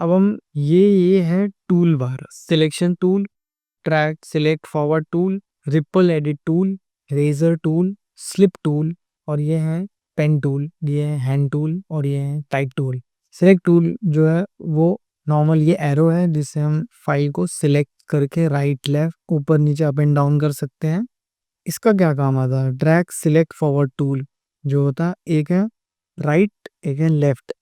अब हम ये है tool bar, selection tool, track select forward tool, ripple edit tool, razor tool, slip tool, और ये है पेन टूल, ये है हैंड टूल, और ये है टाइप टूल। सिलेक्ट टूल जो है वो नॉर्मल ये एरो है जिससे हम फाइल को सिलेक्ट करके राइट लेफ्ट ऊपर नीचे अप एंड डाउन कर सकते हैं। इसका क्या काम आता है? ड्रैग सिलेक्ट फॉरवर्ड टूल जो होता है, एक है राइट एक है लेफ्ट।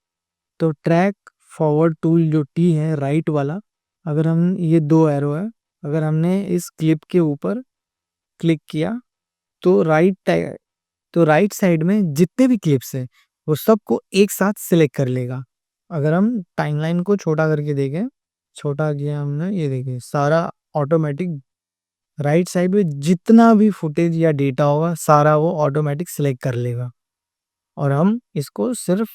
तो ट्रैक फॉरवर्ड टूल जो टी है राइट वाला, अगर हम ये दो एरो है, अगर हमने इस क्लिप के ऊपर क्लिक किया तो राइट साइड में जितने भी क्लिप्स हैं वो सबको एक साथ सिलेक्ट कर लेगा। अगर हम टाइमलाइन को छोटा करके देखें, छोटा किया हमने, ये देखिए सारा ऑटोमेटिक राइट साइड में जितना भी फुटेज या डेटा होगा सारा वो ऑटोमेटिक सिलेक्ट कर लेगा। और हम इसको सिर्फ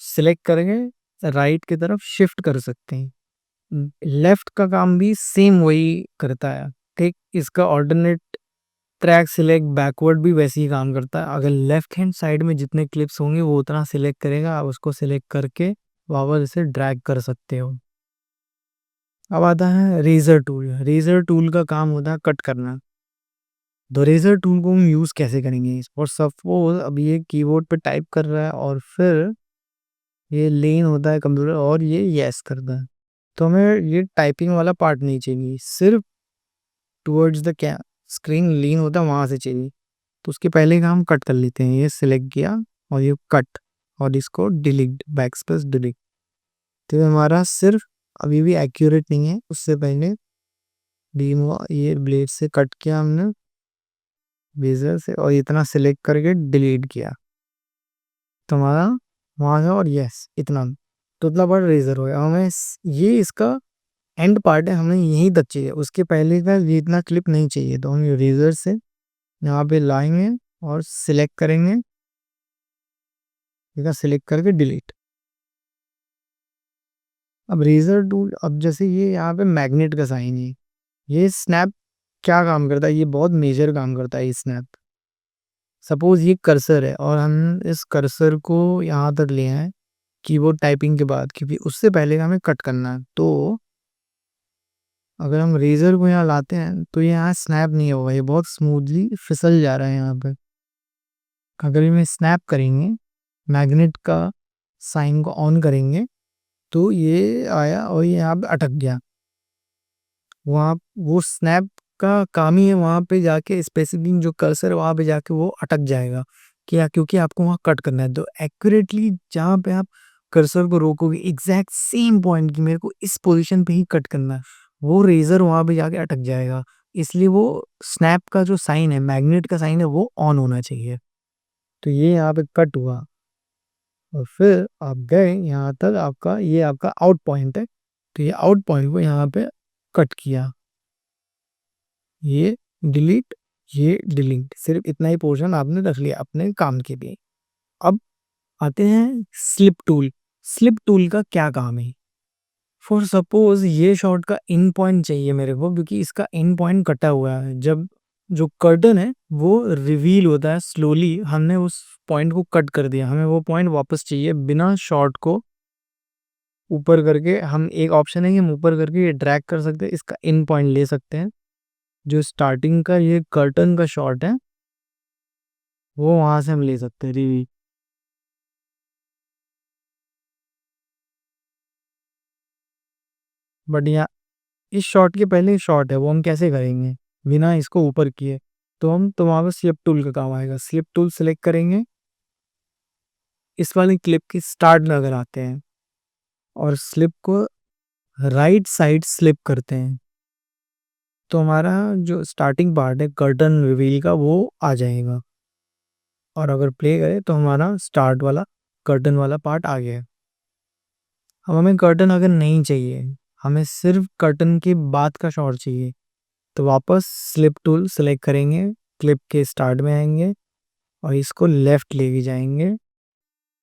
सिलेक्ट करेंगे राइट की तरफ शिफ्ट कर सकते हैं। लेफ्ट का काम भी सेम वही करता है। ठीक, इसका ऑल्टरनेट ट्रैक सिलेक्ट बैकवर्ड भी वैसे ही काम करता है। अगर लेफ्ट हैंड साइड में जितने क्लिप्स होंगे वो उतना सिलेक्ट करेगा, आप उसको सिलेक्ट करके वापस इसे ड्रैग कर सकते हो। अब आता है रेजर टूल। रेजर टूल का काम होता है कट करना। तो रेजर टूल को हम यूज कैसे करेंगे? और सपोज अभी ये कीबोर्ड पे टाइप कर रहा है और फिर ये लेन होता है कंप्यूटर और ये यस करता है, तो हमें ये टाइपिंग वाला पार्ट नहीं चाहिए, सिर्फ टुवर्ड्स द क्या स्क्रीन लीन होता है वहां से चाहिए। तो उसके पहले का हम कट कर लेते हैं, ये सिलेक्ट किया और ये कट, और इसको डिलीट, बैक स्पेस डिलीट। तो ये हमारा सिर्फ अभी भी एक्यूरेट नहीं है, उससे पहले ये ब्लेड से कट किया हमने बेजर से और इतना सिलेक्ट करके डिलीट किया तो हमारा वहां से, और यस इतना, तो इतना बड़ा रेजर हो गया। हमें ये इसका एंड पार्ट है, हमें यहीं तक चाहिए, उसके पहले का ये इतना क्लिप नहीं चाहिए। तो हम रेजर से यहाँ पे लाएंगे और सिलेक्ट करेंगे, सिलेक्ट करके डिलीट। अब रेजर टूल, अब जैसे ये यहाँ पे मैग्नेट का साइन है, ये स्नैप क्या काम करता है? ये बहुत मेजर काम करता है ये स्नैप। सपोज ये कर्सर है और हम इस कर्सर को यहाँ तक ले आए कीबोर्ड टाइपिंग के बाद, क्योंकि उससे पहले हमें कट करना है। तो अगर हम रेजर को यहाँ लाते हैं तो ये यहाँ स्नैप नहीं होगा, ये बहुत स्मूथली फिसल जा रहा है यहाँ पे। अगर ये स्नैप करेंगे, मैग्नेट का साइन को ऑन करेंगे, तो ये आया और ये यहाँ पे अटक गया। वहाँ वो स्नैप का काम ही है, वहाँ पे जाके स्पेसिफिक जो कर्सर है वहाँ पे जाके वो अटक जाएगा। क्या? क्योंकि आपको वहाँ कट करना है। तो एक्यूरेटली जहाँ पे आप कर्सर को रोकोगे एग्जैक्ट सेम पॉइंट की मेरे को इस पोजीशन पे ही कट करना है, वो रेजर वहाँ पे जाके अटक जाएगा। इसलिए वो स्नैप का जो साइन है, मैग्नेट का साइन है, वो ऑन होना चाहिए। तो ये यहाँ पे कट हुआ और फिर आप गए यहाँ तक, आपका आउट पॉइंट है, तो ये आउट पॉइंट को यहाँ पे कट किया, ये डिलीट, ये डिलीट, सिर्फ इतना ही पोर्शन आपने रख लिया अपने काम के लिए। अब आते हैं स्लिप टूल। स्लिप टूल का क्या काम है? फॉर सपोज ये शॉट का इन पॉइंट चाहिए मेरे को, क्योंकि इसका इन पॉइंट कटा हुआ है। जब जो कर्टन है वो रिवील होता है स्लोली, हमने उस पॉइंट को कट कर दिया, हमें वो पॉइंट वापस चाहिए बिना शॉट को ऊपर करके। हम एक ऑप्शन है कि हम ऊपर करके ये ड्रैग कर सकते हैं, इसका इन पॉइंट ले सकते हैं। जो स्टार्टिंग का ये कर्टन का शॉट है वो वहां से हम ले सकते हैं रिवील। बट यहाँ इस शॉट के पहले शॉट है वो हम कैसे करेंगे बिना इसको ऊपर किए? तो वहां पर स्लिप टूल का काम आएगा। स्लिप टूल सेलेक्ट करेंगे, इस वाली क्लिप की स्टार्ट में अगर आते हैं और स्लिप को राइट साइड स्लिप करते हैं, तो हमारा जो स्टार्टिंग पार्ट है कर्टन रिवील का वो आ जाएगा। और अगर प्ले करें तो हमारा स्टार्ट वाला कर्टन वाला पार्ट आ गया है। अब हमें कर्टन अगर नहीं चाहिए, हमें सिर्फ कर्टन के बाद का शॉट चाहिए, तो वापस स्लिप टूल सेलेक्ट करेंगे, क्लिप के स्टार्ट में आएंगे और इसको लेफ्ट लेके जाएंगे।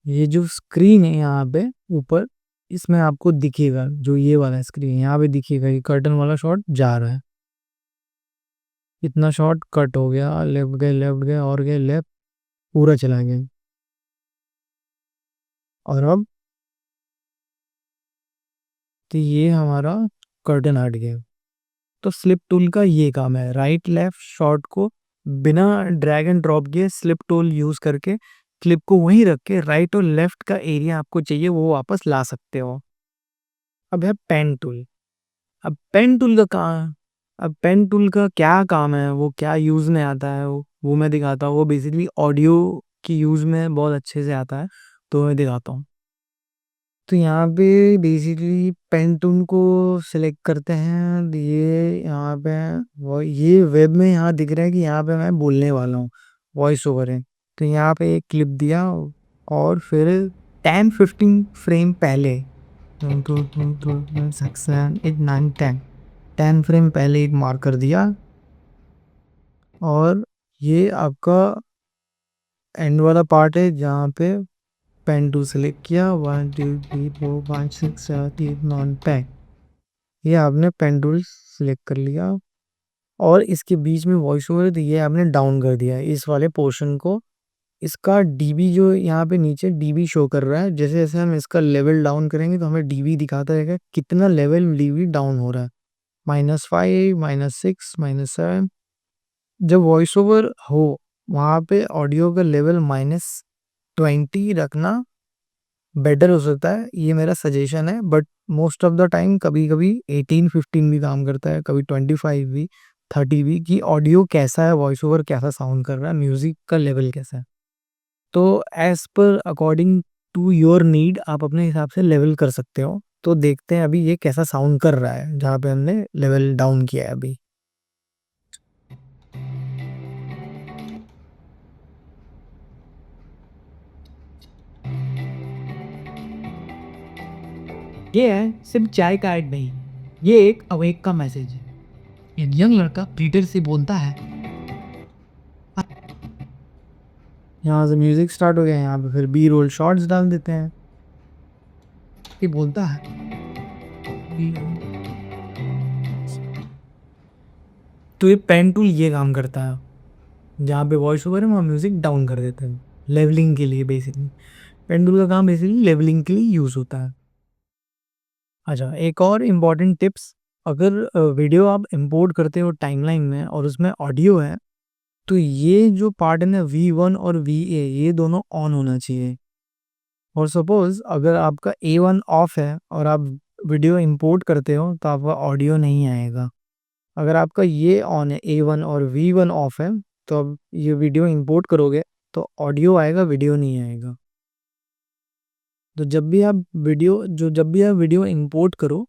ये जो स्क्रीन है यहाँ पे ऊपर, इसमें आपको दिखेगा, जो ये वाला स्क्रीन यहाँ पे दिखेगा कि कर्टन वाला शॉट जा रहा है। इतना शॉट कट हो गया, लेफ्ट गए और गए लेफ्ट, पूरा चला गया। और अब तो ये हमारा कर्टन हट गया। तो स्लिप टूल का ये काम है, राइट लेफ्ट शॉट को बिना ड्रैग एंड ड्रॉप किए स्लिप टूल यूज करके क्लिप को वहीं रख के राइट और लेफ्ट का एरिया आपको चाहिए वो वापस ला सकते हो। अब है पेन टूल। अब पेन टूल का काम अब पेन टूल का क्या काम है, वो क्या यूज में आता है, वो मैं दिखाता हूँ। वो बेसिकली ऑडियो की यूज में बहुत अच्छे से आता है, तो मैं दिखाता हूँ। तो यहाँ पे बेसिकली पेन टूल को सिलेक्ट करते हैं। ये यहाँ पे वो ये वेब में यहाँ दिख रहा है कि यहाँ पे मैं बोलने वाला हूँ, वॉइस ओवर है। तो यहाँ पे एक क्लिप दिया और फिर 10-15 फ्रेम पहले 10 फ्रेम पहले एक मार्कर दिया और ये आपका एंड वाला पार्ट है जहाँ पे पेन टूल सेलेक्ट किया 1 2 3 4 5 6 7 8 9 पेन। ये आपने पेन टूल सिलेक्ट कर लिया और इसके बीच में वॉइस ओवर है तो ये आपने डाउन कर दिया इस वाले पोर्शन को। इसका डीबी जो यहाँ पे नीचे डीबी शो कर रहा है, जैसे जैसे हम इसका लेवल डाउन करेंगे तो हमें डीबी दिखाता रहेगा कितना लेवल डीबी डाउन हो रहा है। -5 -6 -7। जब वॉइस ओवर हो वहाँ पे ऑडियो का लेवल -20 रखना बेटर हो सकता है, ये मेरा सजेशन है। But most of the time कभी कभी 18-15 भी काम करता है, कभी 25 भी, 30 भी, कि ऑडियो कैसा है, वॉइस ओवर कैसा साउंड कर रहा है, म्यूजिक का लेवल कैसा है। तो as per according to your need आप अपने हिसाब से लेवल कर सकते हो। तो देखते हैं अभी ये कैसा साउंड कर रहा है जहाँ पे हमने लेवल डाउन किया है अभी। ये है सिर्फ चाय का ऐड नहीं, ये एक अवेक का मैसेज है। एक यंग लड़का पीटर से बोलता है, यहाँ से म्यूजिक स्टार्ट हो गया, यहाँ पे फिर बी रोल शॉट्स डाल देते हैं। ये बोलता है, तो ये पेन टूल ये काम करता है, जहाँ पे वॉइस ओवर है वहाँ म्यूजिक डाउन कर देते हैं लेवलिंग के लिए। बेसिकली पेन टूल का काम बेसिकली लेवलिंग के लिए यूज होता है। अच्छा, एक और इम्पॉर्टेंट टिप्स, अगर वीडियो आप इंपोर्ट करते हो टाइमलाइन में और उसमें ऑडियो है तो ये जो पार्ट है ना V1 और VA ये दोनों ऑन होना चाहिए। और सपोज अगर आपका A1 ऑफ है और आप वीडियो इंपोर्ट करते हो तो आपका ऑडियो नहीं आएगा। अगर आपका ये ऑन है A1 और V1 ऑफ है तो अब ये वीडियो इंपोर्ट करोगे तो ऑडियो आएगा, वीडियो नहीं आएगा। तो जब भी आप वीडियो इंपोर्ट करो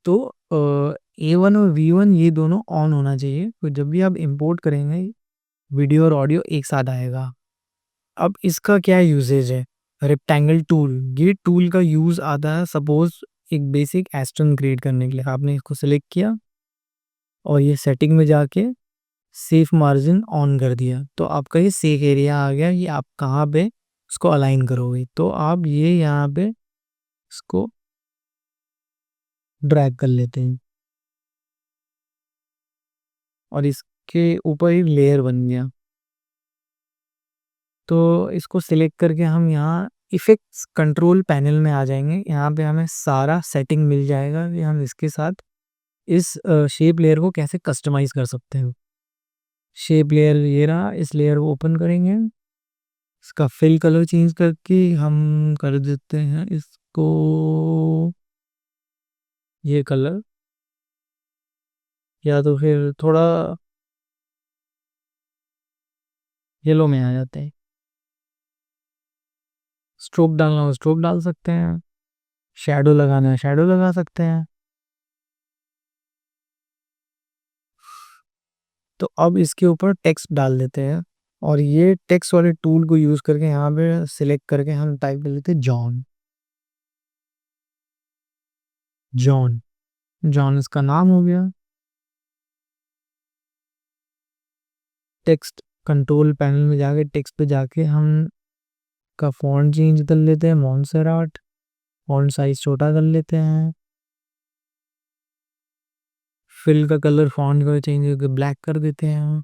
तो A1 और V1 ये दोनों ऑन होना चाहिए। तो जब भी आप इंपोर्ट करेंगे वीडियो और ऑडियो एक साथ आएगा। अब इसका क्या यूजेज है, रेक्टेंगल टूल। ये टूल का यूज आता है सपोज एक बेसिक एस्टन क्रिएट करने के लिए। आपने इसको सेलेक्ट किया और ये सेटिंग में जाके सेफ मार्जिन ऑन कर दिया तो आपका ये सेफ एरिया आ गया। ये आप कहाँ पे उसको अलाइन करोगे तो आप ये यहाँ पे इसको ड्रैग कर लेते हैं और इसके ऊपर एक लेयर बन गया। तो इसको सिलेक्ट करके हम यहाँ इफेक्ट्स कंट्रोल पैनल में आ जाएंगे। यहाँ पे हमें सारा सेटिंग मिल जाएगा कि हम इसके साथ इस शेप लेयर को कैसे कस्टमाइज कर सकते हैं। शेप लेयर ये रहा, इस लेयर को ओपन करेंगे, इसका फिल कलर चेंज करके हम कर देते हैं इसको ये कलर, या तो फिर थोड़ा येलो में आ जाते हैं। स्ट्रोक डालना हो स्ट्रोक डाल सकते हैं, शैडो लगाना है शैडो लगा सकते हैं। तो अब इसके ऊपर टेक्स्ट डाल देते हैं और ये टेक्स्ट वाले टूल को यूज करके यहाँ पे सिलेक्ट करके हम टाइप कर लेते हैं जॉन। जॉन जॉन इसका नाम हो गया। टेक्स्ट कंट्रोल पैनल में जाके टेक्स्ट पे जाके हम का फॉन्ट चेंज कर लेते हैं, मॉन्सेराट। फॉन्ट साइज छोटा कर लेते हैं। फिल का कलर फॉन्ट का चेंज करके ब्लैक कर देते हैं।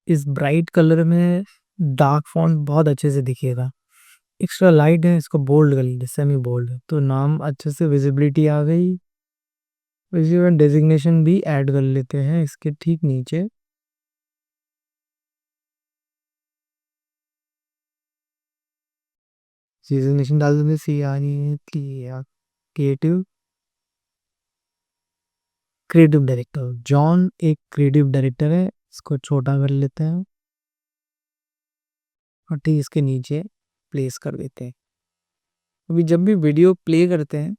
इस ब्राइट कलर में डार्क फॉन्ट बहुत अच्छे से दिखेगा। एक्स्ट्रा लाइट है, इसको बोल्ड कर लीजिए, सेमी बोल्ड है, तो नाम अच्छे से विजिबिलिटी आ गई। विजुअल डेजिग्नेशन भी ऐड कर लेते हैं इसके ठीक नीचे। डेजिग्नेशन डाल देंगे C R E creative creative director. John एक क्रिएटिव डायरेक्टर है, इसको छोटा कर लेते हैं और ठीक इसके नीचे प्लेस कर देते हैं। अभी जब भी वीडियो प्ले करते हैं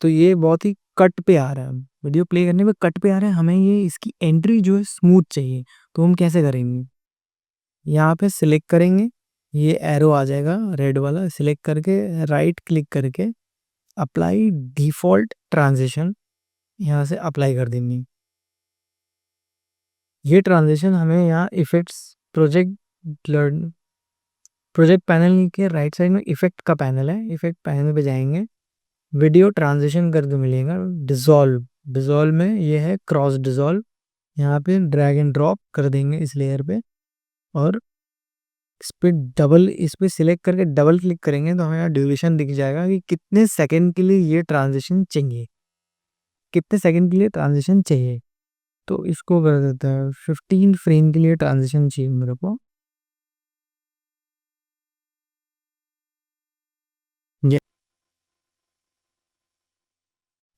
तो ये बहुत ही कट पे आ रहा है, वीडियो प्ले करने में कट पे आ रहा है, हमें ये इसकी एंट्री जो है स्मूथ चाहिए। तो हम कैसे करेंगे, यहाँ पे सिलेक्ट करेंगे, ये एरो आ जाएगा रेड वाला, सिलेक्ट करके राइट क्लिक करके अप्लाई डिफॉल्ट ट्रांजिशन यहाँ से अप्लाई कर देंगे। ये ट्रांजिशन हमें यहाँ इफेक्ट्स प्रोजेक्ट प्रोजेक्ट पैनल के राइट साइड में इफेक्ट का पैनल है, इफेक्ट पैनल पे जाएंगे, वीडियो ट्रांजिशन करके मिलेगा डिसॉल्व। डिसॉल्व में ये है क्रॉस डिसॉल्व, यहाँ पे ड्रैग एंड ड्रॉप कर देंगे इस लेयर पे और इस पे सिलेक्ट करके डबल क्लिक करेंगे तो हमें यहाँ ड्यूरेशन दिख जाएगा कि कितने सेकंड के लिए ये ट्रांजिशन चाहिए, कितने सेकंड के लिए ट्रांजिशन चाहिए। तो इसको कर देता है 15 फ्रेम के लिए ट्रांजिशन चाहिए मेरे को। ये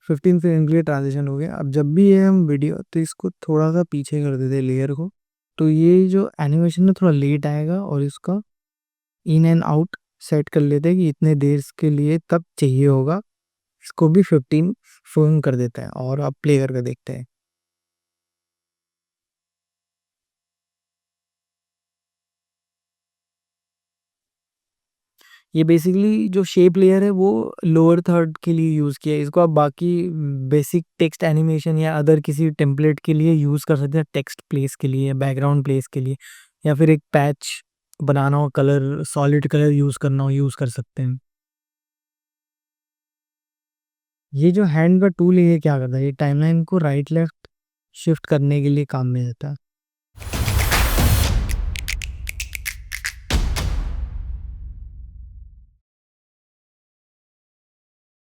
15 फ्रेम के लिए ट्रांजिशन हो गया। अब जब भी ये हम वीडियो तो इसको थोड़ा सा पीछे कर देते हैं लेयर को, तो ये जो एनिमेशन है थोड़ा लेट आएगा और इसका इन एंड आउट सेट कर लेते हैं कि इतने देर के लिए तब चाहिए होगा। इसको भी 15 फ्रेम कर देता है और अब प्ले करके देखते हैं। ये बेसिकली जो शेप लेयर है वो लोअर थर्ड के लिए यूज़ किया है, इसको आप बाकी बेसिक टेक्स्ट एनिमेशन या अदर किसी टेम्पलेट के लिए यूज़ कर सकते हैं, टेक्स्ट प्लेस के लिए, बैकग्राउंड प्लेस के लिए, या फिर एक पैच बनाना हो, कलर सॉलिड कलर यूज़ करना हो, यूज़ कर सकते हैं। ये जो हैंड का टूल है ये क्या करता है, ये टाइमलाइन को राइट लेफ्ट शिफ्ट करने के लिए काम में आता है।